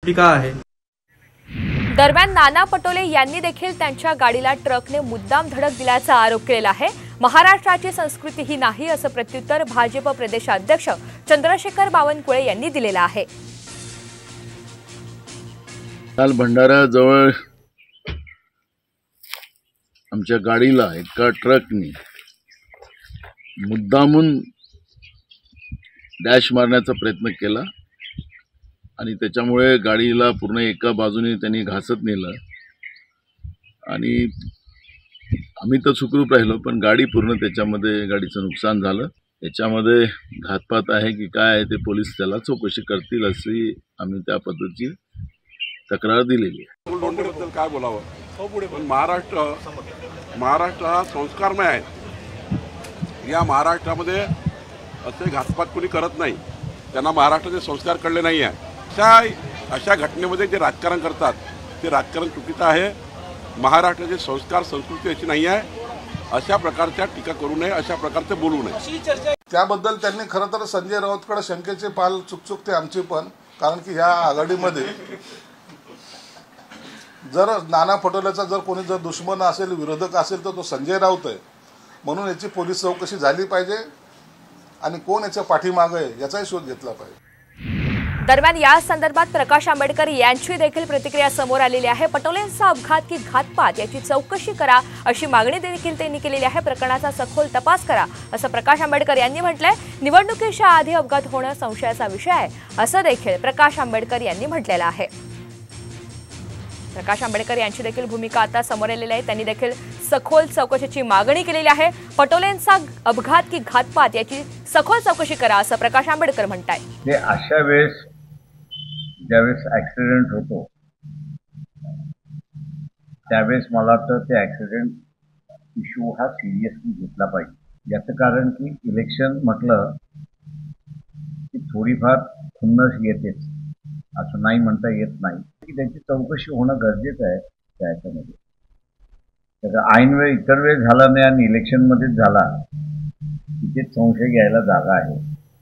टीका आहे। दरम्यान नाना पटोले यांनी देखील त्यांच्या गाडीला ट्रकने मुद्दाम धडक दिल्याचा आरोप केला आहे। महाराष्ट्राची संस्कृती ही नाही असं प्रत्युत्तर भाजप प्रदेशाध्यक्ष चंद्रशेखर बावनकुळे यांनी दिलेलं आहे। काल भंडाऱ्याजवळ आमच्या गाडीला एका ट्रकने मुद्दामून डॅश मारण्याचा प्रयत्न केला आणि त्याच्यामुळे गाडीला पूर्ण एका बाजूने त्यांनी घासत नेलं आणि आम्ही तर सुखरूप राहिलो, पण गाडी पूर्ण त्याच्यामध्ये गाडीचं नुकसान झालं। याच्यामध्ये घातपात आहे की काय आहे ते पोलीस त्याला चौकशी करतील अशी आम्ही त्या पद्धतीची तक्रार दिलेली आहे। दोंडेबद्दल काय बोलावं, पण महाराष्ट्र हा संस्कारमय आहे। या महाराष्ट्रामध्ये असे घातपात कोणी करत नाही, त्यांना महाराष्ट्राचे संस्कार कळले नाही आहे। अशा घटनेमध्ये जे राजकारण करतात ते राजकारण चुकीचं आहे। महाराष्ट्राचे संस्कार संस्कृती अशी नाही आहे। अशा प्रकारच्या टीका करू नये, अशा प्रकारचे बोलू नये। त्याबद्दल त्यांनी खरं तर संजय राऊतकडे शंकेचे पाल चुकचुकते आमची पण, कारण की ह्या आघाडीमध्ये जर नाना पटोलेचा जर कोणी जर दुश्मन असेल, विरोधक असेल तर तो संजय राऊत आहे। म्हणून याची पोलीस चौकशी झाली पाहिजे आणि कोण याच्या पाठीमागे आहे याचाही शोध घेतला पाहिजे। दरम्यान या संदर्भात प्रकाश आंबेडकर यांची देखील प्रतिक्रिया समोर आलेली आहे। पटोलेंचा अपघात की घातपात याची चौकशी करा अशी मागणी देखील त्यांनी केलेली आहे। प्रकरणाचा सखोल तपास करा असं प्रकाश आंबेडकर यांनी म्हटलंय। निवडणुकीच्या आधी अपघात होणं संशयाचा विषय आहे असं देखील प्रकाश आंबेडकर यांनी म्हटलेलं आहे। प्रकाश आंबेडकर यांची देखील भूमिका आता समोर आलेली आहे। त्यांनी देखील सखोल चौकशीची मागणी केलेली आहे। पटोलेंचा अपघात की घातपात याची सखोल चौकशी करा असं प्रकाश आंबेडकर म्हणतायत। हे अशा वेळेस ज्यावेळेस ॲक्सिडेंट होतो त्यावेळेस मला वाटतं ते ॲक्सिडेंट इश्यू हा सिरियसली घेतला पाहिजे। याचं कारण की इलेक्शन म्हटलं की थोडीफार खुन्नस येतेच, असं नाही म्हणता येत नाही की त्याची चौकशी होणं गरजेचं आहे। त्याच्यामध्ये त्याचा ऐन वेळ इतर वेळ झाला नाही आणि इलेक्शनमध्येच झाला, तिथे संशय घ्यायला जागा आहे।